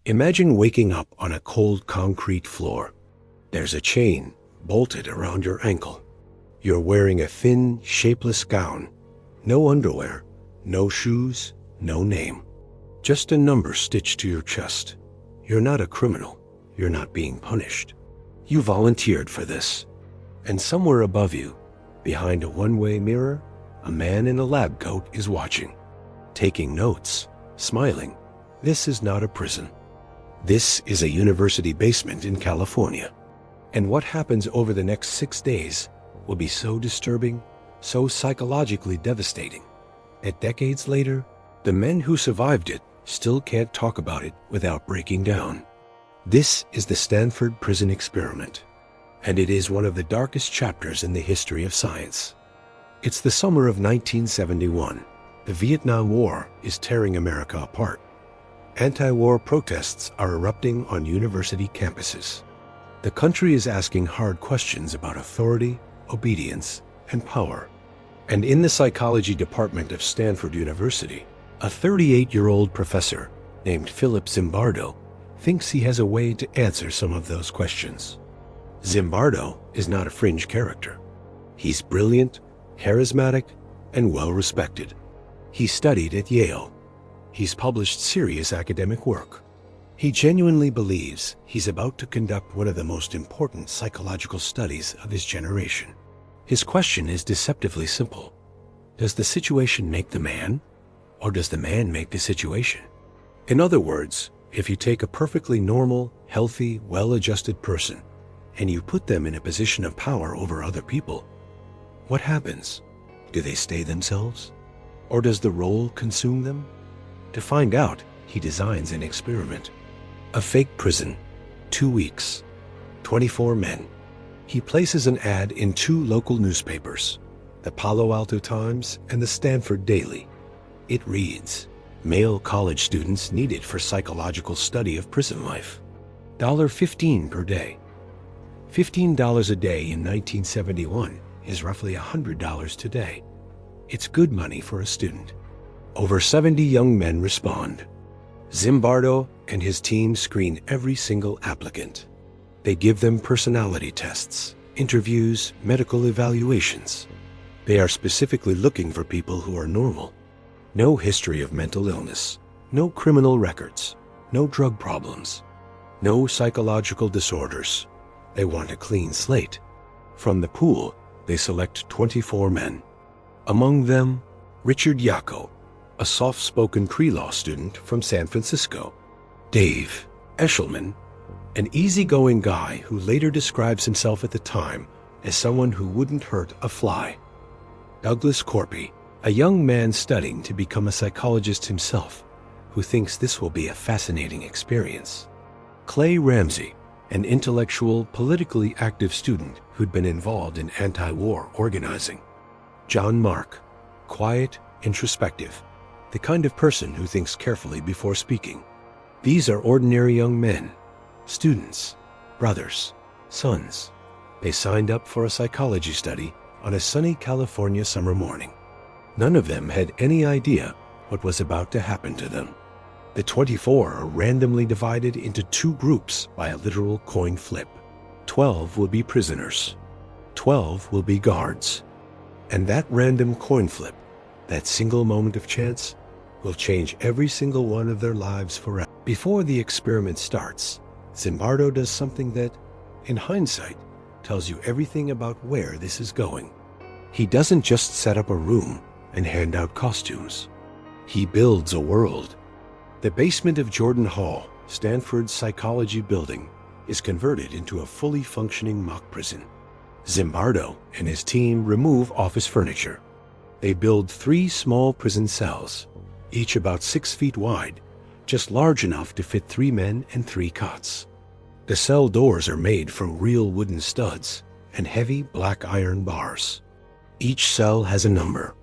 Imagine waking up on a cold concrete floor. There's a chain bolted around your ankle. You're wearing a thin, shapeless gown. No underwear, no shoes, no name. Just a number stitched to your chest. You're not a criminal. You're not being punished. You volunteered for this. And somewhere above you, behind a one-way mirror, a man in a lab coat is watching, taking notes, smiling. This is not a prison. This is a university basement in California. And what happens over the next 6 days will be so disturbing, so psychologically devastating, that decades later, the men who survived it still can't talk about it without breaking down. This is the Stanford Prison Experiment, and it is one of the darkest chapters in the history of science. It's the summer of 1971. The Vietnam War is tearing America apart. Anti-war protests are erupting on university campuses. The country is asking hard questions about authority, obedience, and power. And in the psychology department of Stanford University, a 38-year-old professor named Philip Zimbardo thinks he has a way to answer some of those questions. Zimbardo is not a fringe character. He's brilliant, charismatic, and well-respected. He studied at Yale. He's published serious academic work. He genuinely believes he's about to conduct one of the most important psychological studies of his generation. His question is deceptively simple. Does the situation make the man, or does the man make the situation? In other words, if you take a perfectly normal, healthy, well-adjusted person and you put them in a position of power over other people, what happens? Do they stay themselves? Or does the role consume them? To find out, he designs an experiment. A fake prison, 2 weeks, 24 men. He places an ad in 2 local newspapers, the Palo Alto Times and the Stanford Daily. It reads, "Male college students needed for psychological study of prison life. $15 per day." $15 a day in 1971 is roughly $100 today. It's good money for a student. Over 70 young men respond. Zimbardo and his team screen every single applicant. They give them personality tests, interviews, medical evaluations. They are specifically looking for people who are normal. No history of mental illness, no criminal records, no drug problems, no psychological disorders. They want a clean slate. From the pool, they select 24 men. Among them, Richard Yacco, a soft-spoken pre-law student from San Francisco. Dave Eshelman, an easygoing guy who later describes himself at the time as someone who wouldn't hurt a fly. Douglas Corpy, a young man studying to become a psychologist himself, who thinks this will be a fascinating experience. Clay Ramsey, an intellectual, politically active student who'd been involved in anti-war organizing. John Mark, quiet, introspective, the kind of person who thinks carefully before speaking. These are ordinary young men, students, brothers, sons. They signed up for a psychology study on a sunny California summer morning. None of them had any idea what was about to happen to them. The 24 are randomly divided into 2 groups by a literal coin flip. 12 will be prisoners. 12 will be guards. And that random coin flip, that single moment of chance, will change every single one of their lives forever. Before the experiment starts, Zimbardo does something that, in hindsight, tells you everything about where this is going. He doesn't just set up a room and hand out costumes. He builds a world. The basement of Jordan Hall, Stanford's psychology building, is converted into a fully functioning mock prison. Zimbardo and his team remove office furniture. They build 3 small prison cells, each about 6 feet wide, just large enough to fit 3 men and 3 cots. The cell doors are made from real wooden studs and heavy black iron bars. Each cell has a number: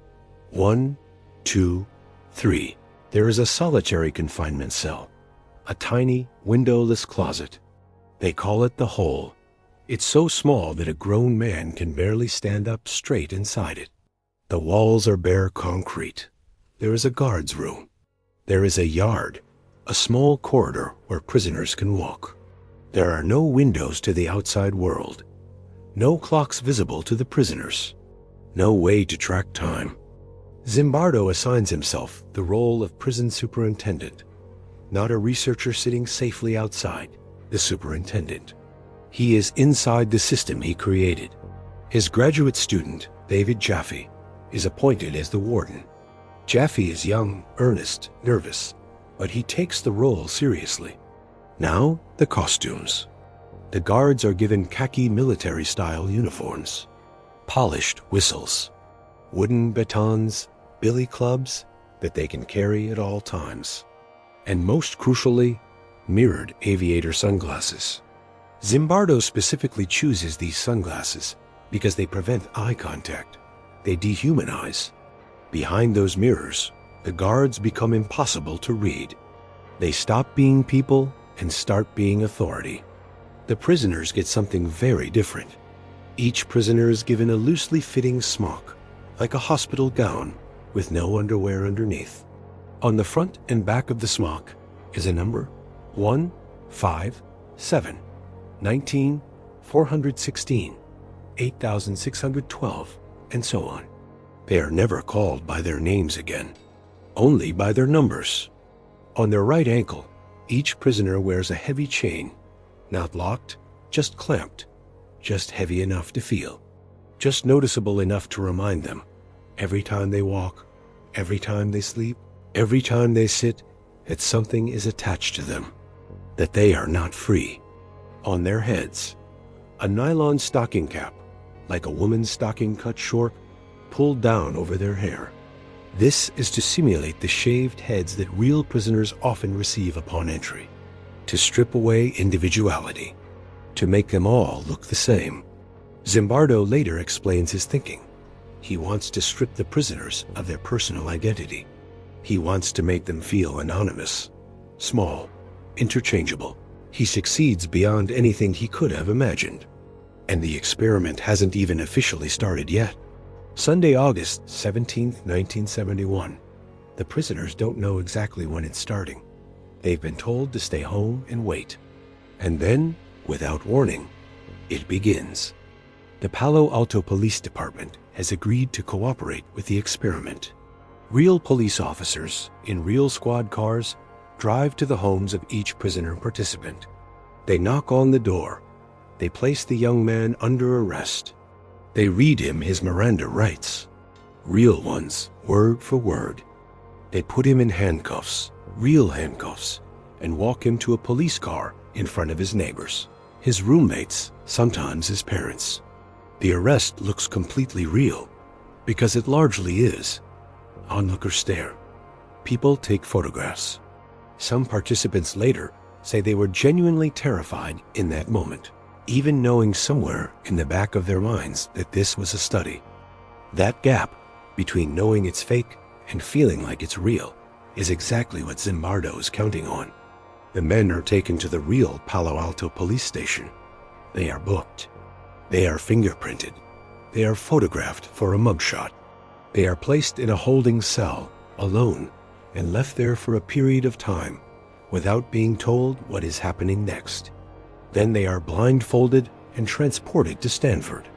1, 2, 3. There is a solitary confinement cell, a tiny, windowless closet. They call it the hole. It's so small that a grown man can barely stand up straight inside it. The walls are bare concrete. There is a guard's room. There is a yard, a small corridor where prisoners can walk. There are no windows to the outside world, no clocks visible to the prisoners, no way to track time. Zimbardo assigns himself the role of prison superintendent, not a researcher sitting safely outside, the superintendent. He is inside the system he created. His graduate student, David Jaffe, is appointed as the warden. Jaffe is young, earnest, nervous, but he takes the role seriously. Now, the costumes. The guards are given khaki military-style uniforms, polished whistles, wooden batons, billy clubs that they can carry at all times, and most crucially, mirrored aviator sunglasses. Zimbardo specifically chooses these sunglasses because they prevent eye contact. They dehumanize. Behind those mirrors, the guards become impossible to read. They stop being people and start being authority. The prisoners get something very different. Each prisoner is given a loosely fitting smock, like a hospital gown, with no underwear underneath. On the front and back of the smock is a number: 1, 5, 7, 19, 416, 8612, and so on. They are never called by their names again, only by their numbers. On their right ankle, each prisoner wears a heavy chain, not locked, just clamped, just heavy enough to feel, just noticeable enough to remind them, every time they walk, every time they sleep, every time they sit, that something is attached to them, that they are not free. On their heads, a nylon stocking cap, like a woman's stocking cut short, pulled down over their hair. This is to simulate the shaved heads that real prisoners often receive upon entry, to strip away individuality, to make them all look the same. Zimbardo later explains his thinking. He wants to strip the prisoners of their personal identity. He wants to make them feel anonymous, small, interchangeable. He succeeds beyond anything he could have imagined. And the experiment hasn't even officially started yet. Sunday, August 17, 1971. The prisoners don't know exactly when it's starting. They've been told to stay home and wait. And then, without warning, it begins. The Palo Alto Police Department has agreed to cooperate with the experiment. Real police officers in real squad cars drive to the homes of each prisoner participant. They knock on the door. They place the young man under arrest. They read him his Miranda rights, real ones, word for word. They put him in handcuffs, real handcuffs, and walk him to a police car in front of his neighbors, his roommates, sometimes his parents. The arrest looks completely real, because it largely is. Onlookers stare. People take photographs. Some participants later say they were genuinely terrified in that moment, even knowing somewhere in the back of their minds that this was a study. That gap between knowing it's fake and feeling like it's real is exactly what Zimbardo is counting on. The men are taken to the real Palo Alto police station. They are booked. They are fingerprinted. They are photographed for a mugshot. They are placed in a holding cell, alone, and left there for a period of time without being told what is happening next. Then they are blindfolded and transported to Stanford.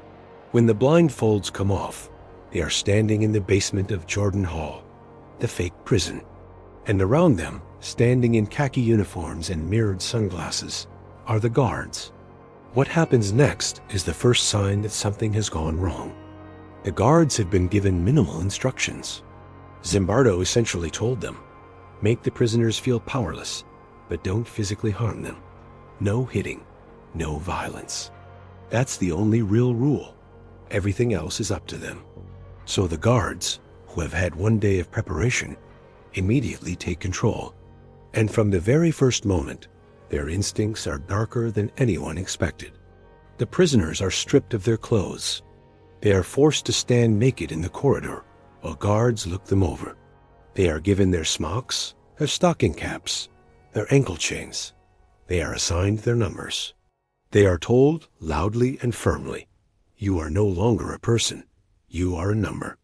When the blindfolds come off, they are standing in the basement of Jordan Hall, the fake prison. And around them, standing in khaki uniforms and mirrored sunglasses, are the guards. What happens next is the first sign that something has gone wrong. The guards have been given minimal instructions. Zimbardo essentially told them, make the prisoners feel powerless, but don't physically harm them. No hitting, no violence. That's the only real rule. Everything else is up to them. So the guards, who have had one day of preparation, immediately take control. And from the very first moment, their instincts are darker than anyone expected. The prisoners are stripped of their clothes. They are forced to stand naked in the corridor while guards look them over. They are given their smocks, their stocking caps, their ankle chains. They are assigned their numbers. They are told loudly and firmly, you are no longer a person, you are a number.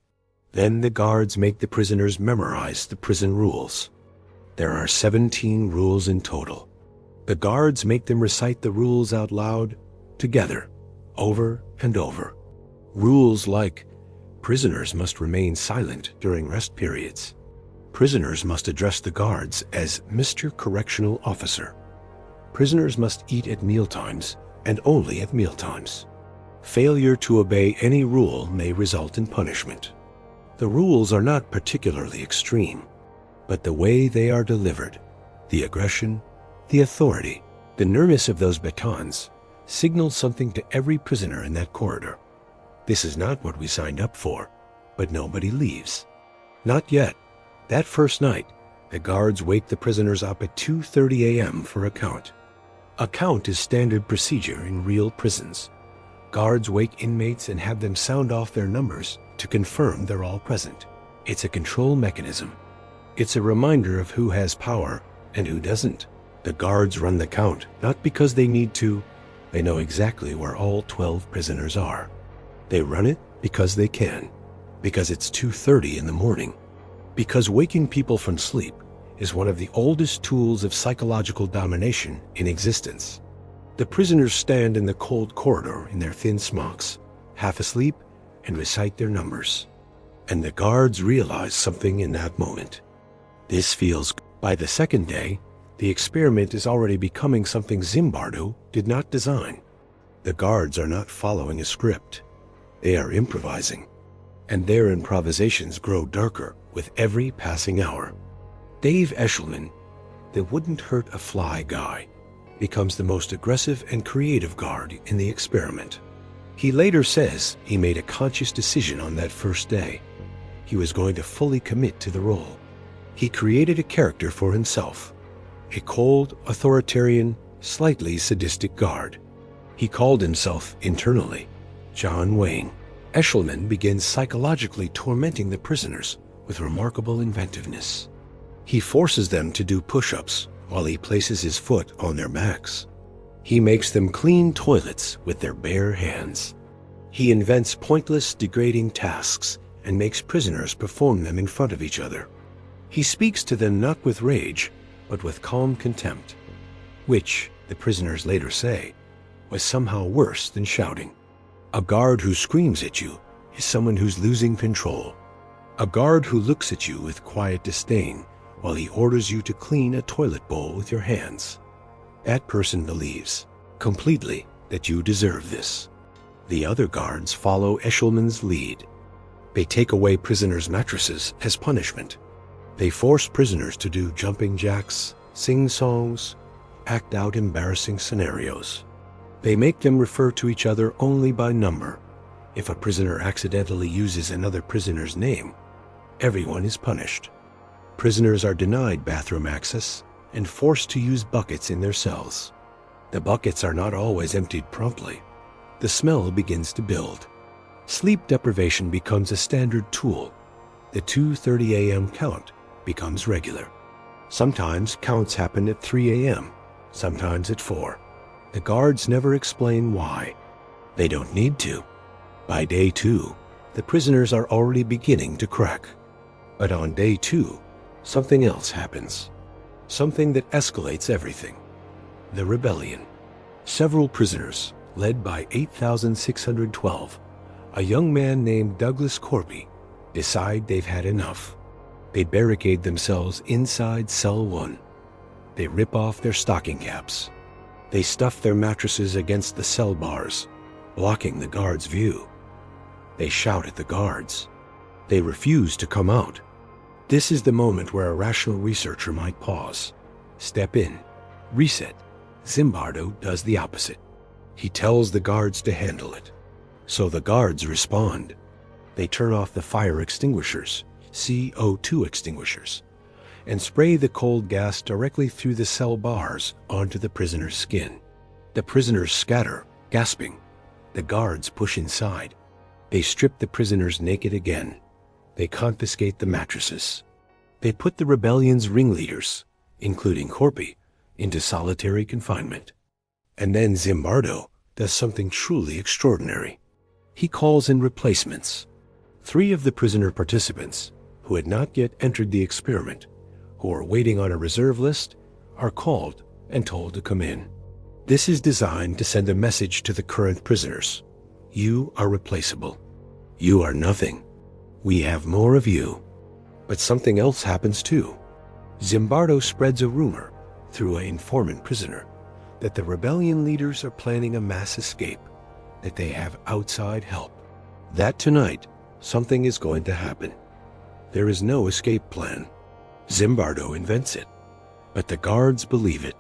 Then the guards make the prisoners memorize the prison rules. There are 17 rules in total. The guards make them recite the rules out loud, together, over and over. Rules like, prisoners must remain silent during rest periods. Prisoners must address the guards as Mr. Correctional Officer. Prisoners must eat at mealtimes and only at mealtimes. Failure to obey any rule may result in punishment. The rules are not particularly extreme, but the way they are delivered, the aggression, the authority, the nearness of those batons, signals something to every prisoner in that corridor. This is not what we signed up for, but nobody leaves. Not yet. That first night, the guards wake the prisoners up at 2:30 a.m. for a count. A count is standard procedure in real prisons. Guards wake inmates and have them sound off their numbers to confirm they're all present. It's a control mechanism. It's a reminder of who has power and who doesn't. The guards run the count, not because they need to. They know exactly where all 12 prisoners are. They run it because they can, because it's 2:30 in the morning, because waking people from sleep is one of the oldest tools of psychological domination in existence. The prisoners stand in the cold corridor in their thin smocks, half asleep, and recite their numbers. And the guards realize something in that moment. This feels good. By the second day, the experiment is already becoming something Zimbardo did not design. The guards are not following a script. They are improvising, and their improvisations grow darker with every passing hour. Dave Eshelman, the wouldn't hurt a fly guy, becomes the most aggressive and creative guard in the experiment. He later says he made a conscious decision on that first day. He was going to fully commit to the role. He created a character for himself, a cold, authoritarian, slightly sadistic guard. He called himself internally John Wayne. Eshelman begins psychologically tormenting the prisoners with remarkable inventiveness. He forces them to do push-ups while he places his foot on their backs. He makes them clean toilets with their bare hands. He invents pointless, degrading tasks and makes prisoners perform them in front of each other. He speaks to them not with rage, but with calm contempt, which, the prisoners later say, was somehow worse than shouting. A guard who screams at you is someone who's losing control. A guard who looks at you with quiet disdain while he orders you to clean a toilet bowl with your hands. That person believes, completely, that you deserve this. The other guards follow Eshelman's lead. They take away prisoners' mattresses as punishment. They force prisoners to do jumping jacks, sing songs, act out embarrassing scenarios. They make them refer to each other only by number. If a prisoner accidentally uses another prisoner's name, everyone is punished. Prisoners are denied bathroom access and forced to use buckets in their cells. The buckets are not always emptied promptly. The smell begins to build. Sleep deprivation becomes a standard tool. The 2:30 a.m. count becomes regular. Sometimes counts happen at 3 a.m., sometimes at 4. The guards never explain why. They don't need to. By day 2, the prisoners are already beginning to crack. But on day 2, something else happens. Something that escalates everything. The rebellion. Several prisoners, led by 8,612, a young man named Douglas Corby, decide they've had enough. They barricade themselves inside cell 1. They rip off their stocking caps. They stuff their mattresses against the cell bars, blocking the guards' view. They shout at the guards. They refuse to come out. This is the moment where a rational researcher might pause, step in, reset. Zimbardo does the opposite. He tells the guards to handle it. So the guards respond. They turn off the fire extinguishers, CO2 extinguishers, and spray the cold gas directly through the cell bars onto the prisoner's skin. The prisoners scatter, gasping. The guards push inside. They strip the prisoners naked again. They confiscate the mattresses. They put the rebellion's ringleaders, including Corby, into solitary confinement. And then Zimbardo does something truly extraordinary. He calls in replacements. 3 of the prisoner participants, who had not yet entered the experiment, who are waiting on a reserve list are called and told to come in. This is designed to send a message to the current prisoners. You are replaceable. You are nothing. We have more of you. But something else happens too. Zimbardo spreads a rumor through an informant prisoner that the rebellion leaders are planning a mass escape, that they have outside help. That tonight, something is going to happen. There is no escape plan. Zimbardo invents it, but the guards believe it.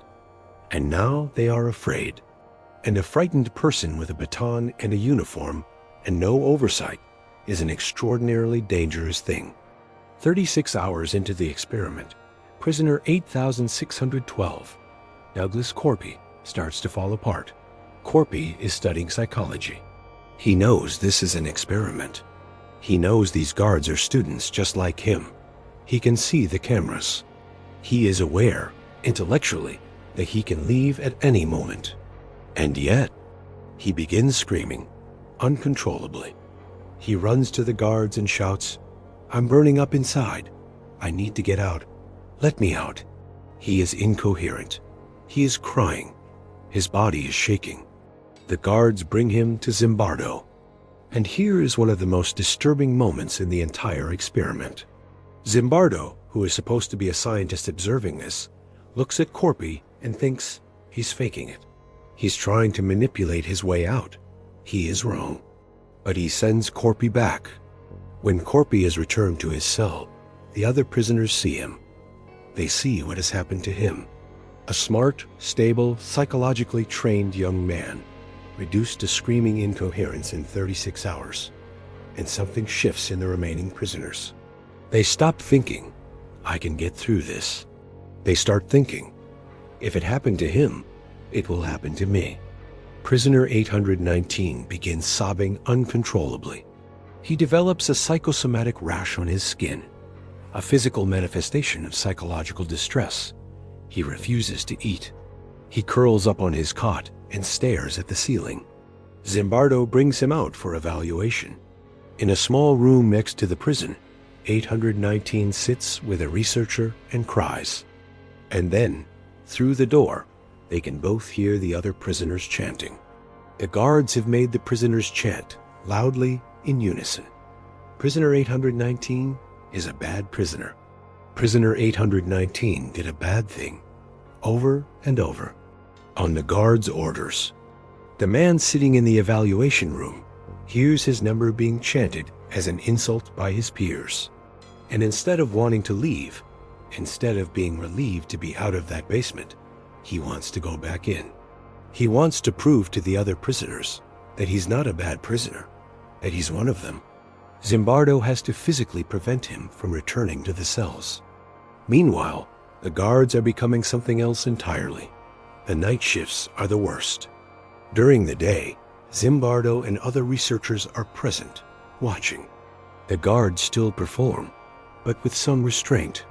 And now they are afraid. And a frightened person with a baton and a uniform and no oversight is an extraordinarily dangerous thing. 36 hours into the experiment, prisoner 8612, Douglas Corpy, starts to fall apart. Corpy is studying psychology. He knows this is an experiment. He knows these guards are students just like him. He can see the cameras. He is aware, intellectually, that he can leave at any moment. And yet, he begins screaming, uncontrollably. He runs to the guards and shouts, "I'm burning up inside. I need to get out. Let me out." He is incoherent. He is crying. His body is shaking. The guards bring him to Zimbardo. And here is one of the most disturbing moments in the entire experiment. Zimbardo, who is supposed to be a scientist observing this, looks at Corpy and thinks he's faking it. He's trying to manipulate his way out. He is wrong. But he sends Corpy back. When Corpy is returned to his cell, the other prisoners see him. They see what has happened to him. A smart, stable, psychologically trained young man, reduced to screaming incoherence in 36 hours. And something shifts in the remaining prisoners. They stop thinking, "I can get through this." They start thinking, "If it happened to him, it will happen to me." Prisoner 819 begins sobbing uncontrollably. He develops a psychosomatic rash on his skin, a physical manifestation of psychological distress. He refuses to eat. He curls up on his cot and stares at the ceiling. Zimbardo brings him out for evaluation. In a small room next to the prison, 819 sits with a researcher and cries. And then, through the door, they can both hear the other prisoners chanting. The guards have made the prisoners chant, loudly, in unison. Prisoner 819 is a bad prisoner. Prisoner 819 did a bad thing, over and over, on the guards' orders. The man sitting in the evaluation room hears his number being chanted as an insult by his peers. And instead of wanting to leave, instead of being relieved to be out of that basement, he wants to go back in. He wants to prove to the other prisoners that he's not a bad prisoner, that he's one of them. Zimbardo has to physically prevent him from returning to the cells. Meanwhile, the guards are becoming something else entirely. The night shifts are the worst. During the day, Zimbardo and other researchers are present, watching. The guards still perform, but with some restraint.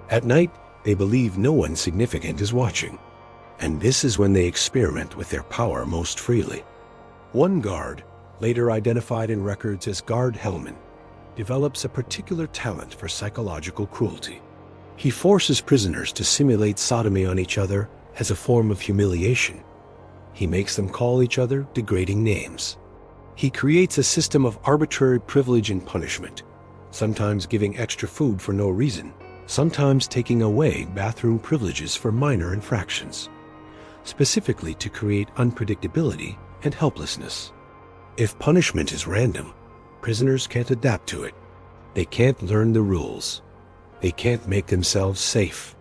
At night, they believe no one significant is watching. And this is when they experiment with their power most freely. One guard, later identified in records as Guard Hellman, develops a particular talent for psychological cruelty. He forces prisoners to simulate sodomy on each other as a form of humiliation. He makes them call each other degrading names. He creates a system of arbitrary privilege and punishment, sometimes giving extra food for no reason, sometimes taking away bathroom privileges for minor infractions, specifically to create unpredictability and helplessness. If punishment is random, prisoners can't adapt to it. They can't learn the rules. They can't make themselves safe.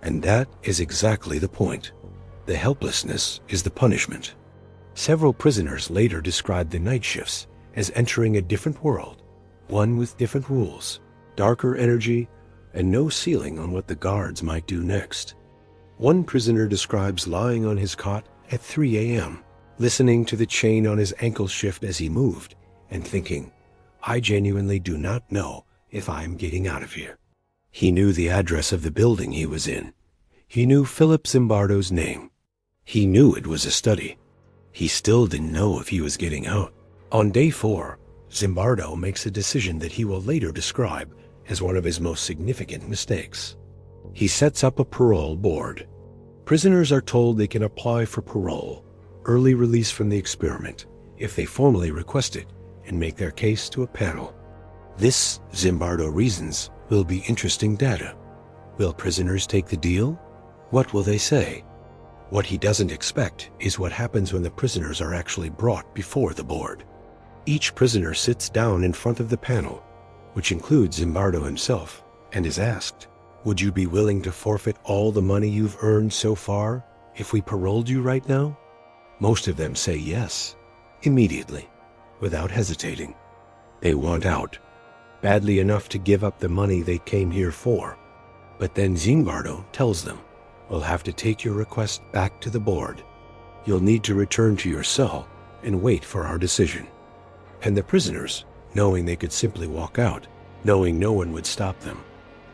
And that is exactly the point. The helplessness is the punishment. Several prisoners later described the night shifts as entering a different world, one with different rules, darker energy, and no ceiling on what the guards might do next. One prisoner describes lying on his cot at 3 a.m., listening to the chain on his ankle shift as he moved, and thinking, "I genuinely do not know if I am getting out of here." He knew the address of the building he was in. He knew Philip Zimbardo's name. He knew it was a study. He still didn't know if he was getting out. On day 4, Zimbardo makes a decision that he will later describe as one of his most significant mistakes. He sets up a parole board. Prisoners are told they can apply for parole, early release from the experiment, if they formally request it and make their case to a panel. This, Zimbardo reasons, will be interesting data. Will prisoners take the deal? What will they say? What he doesn't expect is what happens when the prisoners are actually brought before the board. Each prisoner sits down in front of the panel, which includes Zimbardo himself, and is asked, "Would you be willing to forfeit all the money you've earned so far if we paroled you right now?" Most of them say yes, immediately, without hesitating. They want out, badly enough to give up the money they came here for. But then Zimbardo tells them, "We'll have to take your request back to the board. You'll need to return to your cell and wait for our decision." And the prisoners, knowing they could simply walk out, knowing no one would stop them,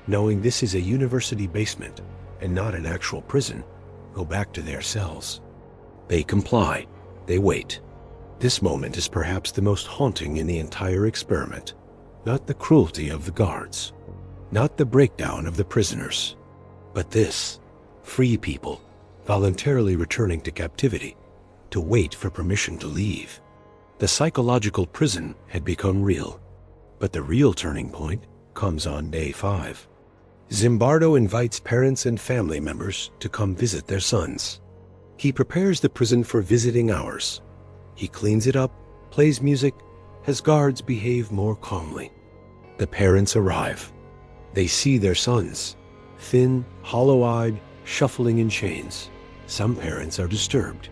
knowing this is a university basement and not an actual prison, go back to their cells. They comply. They wait. This moment is perhaps the most haunting in the entire experiment. Not the cruelty of the guards, not the breakdown of the prisoners, but this, free people voluntarily returning to captivity to wait for permission to leave. The psychological prison had become real, but the real turning point comes on day 5. Zimbardo invites parents and family members to come visit their sons. He prepares the prison for visiting hours. He cleans it up, plays music, has guards behave more calmly. The parents arrive. They see their sons, thin, hollow-eyed, shuffling in chains. Some parents are disturbed.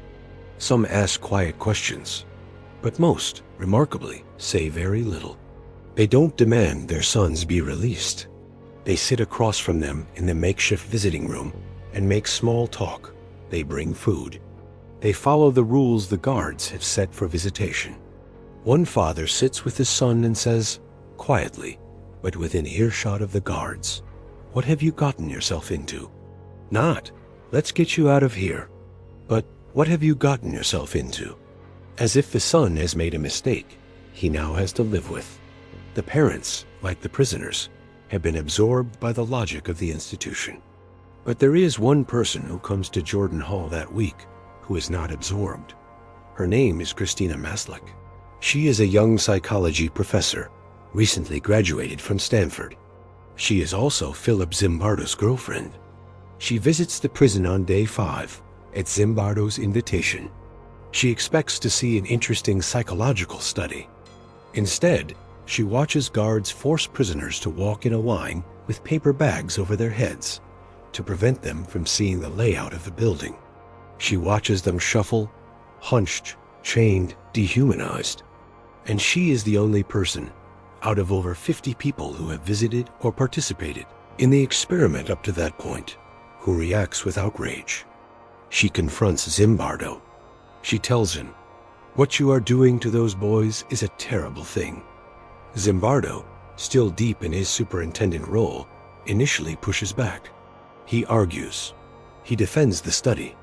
Some ask quiet questions, but most, remarkably, say very little. They don't demand their sons be released. They sit across from them in the makeshift visiting room and make small talk. They bring food. They follow the rules the guards have set for visitation. One father sits with his son and says, quietly, but within earshot of the guards, "What have you gotten yourself into?" Not, "Let's get you out of here," but "What have you gotten yourself into?" As if the son has made a mistake he now has to live with. The parents, like the prisoners, have been absorbed by the logic of the institution. But there is one person who comes to Jordan Hall that week who is not absorbed. Her name is Christina Maslick. She is a young psychology professor, recently graduated from Stanford. She is also Philip Zimbardo's girlfriend. She visits the prison on day 5 at Zimbardo's invitation. She expects to see an interesting psychological study. Instead, she watches guards force prisoners to walk in a line with paper bags over their heads to prevent them from seeing the layout of the building. She watches them shuffle, hunched, chained, dehumanized. And she is the only person out of over 50 people who have visited or participated in the experiment up to that point who reacts with outrage. She confronts Zimbardo. She tells him, "What you are doing to those boys is a terrible thing." Zimbardo, still deep in his superintendent role, initially pushes back. He argues. He defends the study.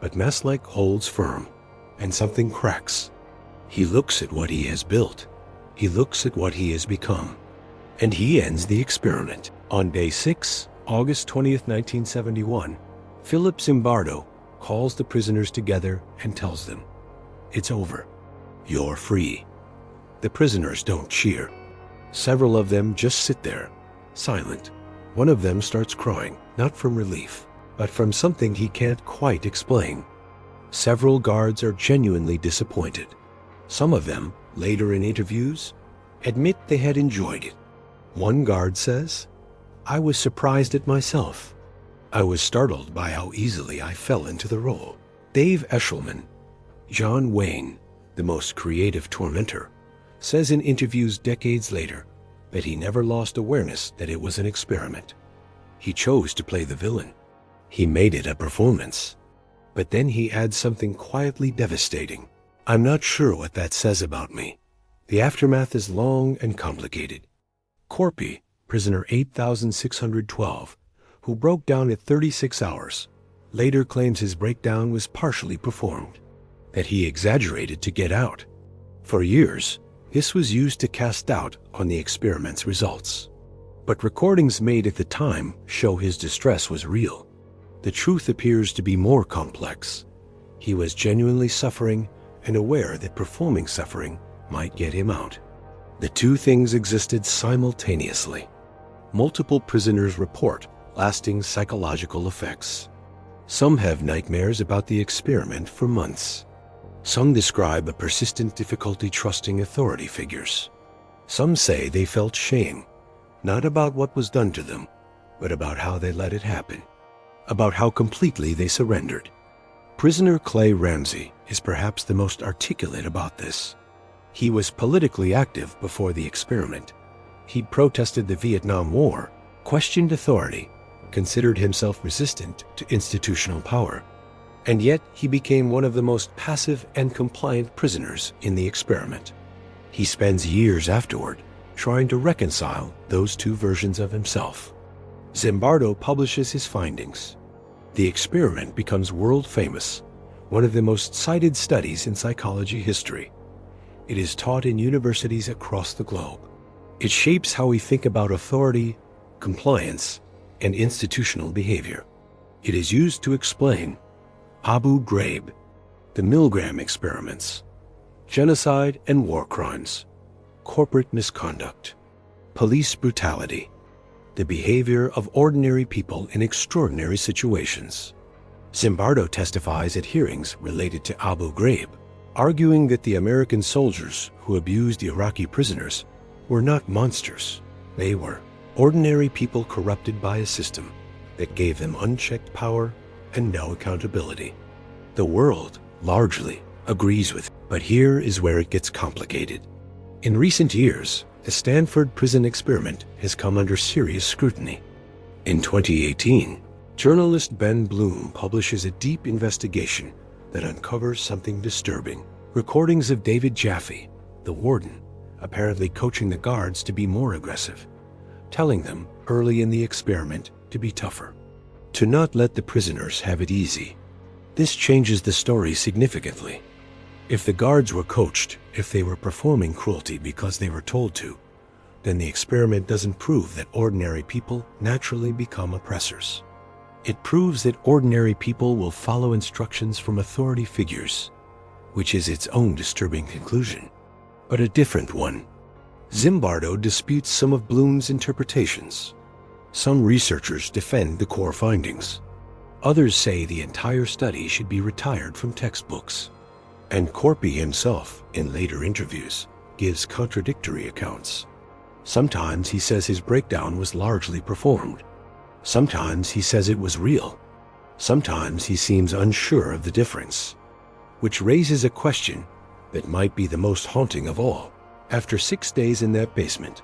But Maslick holds firm, and something cracks. He looks at what he has built. He looks at what he has become. And he ends the experiment. On day 6, August 20th, 1971, Philip Zimbardo calls the prisoners together and tells them, "It's over. You're free." The prisoners don't cheer. Several of them just sit there, silent. One of them starts crying, not from relief, but from something he can't quite explain. Several guards are genuinely disappointed. Some of them, later in interviews, admit they had enjoyed it. One guard says, "I was surprised at myself. I was startled by how easily I fell into the role." Dave Eshelman, John Wayne, the most creative tormentor, says in interviews decades later that he never lost awareness that it was an experiment. He chose to play the villain. He made it a performance. But then he adds something quietly devastating. "I'm not sure what that says about me. The aftermath is long and complicated." Corpy, prisoner 8612, who broke down at 36 hours, later claims his breakdown was partially performed, that he exaggerated to get out. For years, this was used to cast doubt on the experiment's results. But recordings made at the time show his distress was real. The truth appears to be more complex. He was genuinely suffering and aware that performing suffering might get him out. The two things existed simultaneously. Multiple prisoners report lasting psychological effects. Some have nightmares about the experiment for months. Some describe a persistent difficulty trusting authority figures. Some say they felt shame, not about what was done to them, but about how they let it happen, about how completely they surrendered. Prisoner Clay Ramsey is perhaps the most articulate about this. He was politically active before the experiment. He protested the Vietnam War, questioned authority, considered himself resistant to institutional power. And yet he became one of the most passive and compliant prisoners in the experiment. He spends years afterward trying to reconcile those two versions of himself. Zimbardo publishes his findings. The experiment becomes world famous, one of the most cited studies in psychology history. It is taught in universities across the globe. It shapes how we think about authority, compliance, and institutional behavior. It is used to explain Abu Ghraib, the Milgram experiments, genocide and war crimes, corporate misconduct, police brutality, the behavior of ordinary people in extraordinary situations. Zimbardo testifies at hearings related to Abu Ghraib, arguing that the American soldiers who abused Iraqi prisoners were not monsters. They were ordinary people corrupted by a system that gave them unchecked power and no accountability. The world largely agrees with it, but here is where it gets complicated. In recent years, the Stanford Prison Experiment has come under serious scrutiny. In 2018, journalist Ben Bloom publishes a deep investigation that uncovers something disturbing. Recordings of David Jaffe, the warden, apparently coaching the guards to be more aggressive, telling them early in the experiment to be tougher, to not let the prisoners have it easy. This changes the story significantly. If the guards were coached, if they were performing cruelty because they were told to, then the experiment doesn't prove that ordinary people naturally become oppressors. It proves that ordinary people will follow instructions from authority figures, which is its own disturbing conclusion, but a different one. Zimbardo disputes some of Bloom's interpretations. Some researchers defend the core findings. Others say the entire study should be retired from textbooks. And Corpy himself, in later interviews, gives contradictory accounts. Sometimes he says his breakdown was largely performed. Sometimes he says it was real. Sometimes he seems unsure of the difference, which raises a question that might be the most haunting of all. After 6 days in that basement,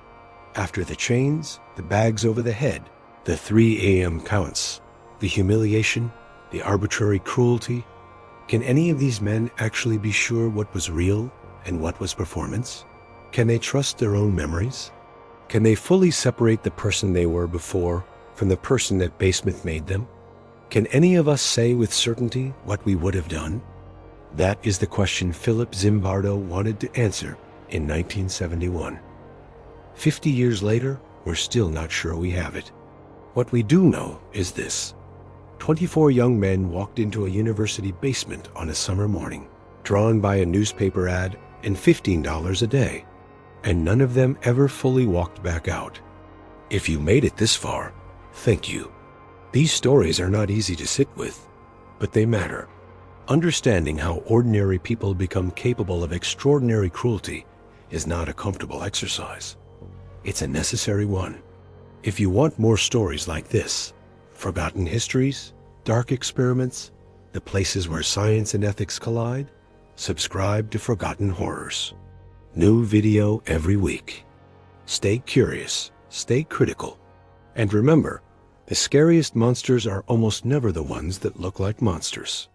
after the chains, the bags over the head, the 3 a.m. counts, the humiliation, the arbitrary cruelty, can any of these men actually be sure what was real and what was performance? Can they trust their own memories? Can they fully separate the person they were before from the person that basement made them? Can any of us say with certainty what we would have done? That is the question Philip Zimbardo wanted to answer in 1971. 50 years later, we're still not sure we have it. What we do know is this. 24 young men walked into a university basement on a summer morning, drawn by a newspaper ad and $15 a day, and none of them ever fully walked back out. If you made it this far, thank you. These stories are not easy to sit with, but they matter. Understanding how ordinary people become capable of extraordinary cruelty is not a comfortable exercise. It's a necessary one. If you want more stories like this, forgotten histories, dark experiments, the places where science and ethics collide, subscribe to Forgotten Horrors. New video every week. Stay curious, stay critical, and remember, the scariest monsters are almost never the ones that look like monsters.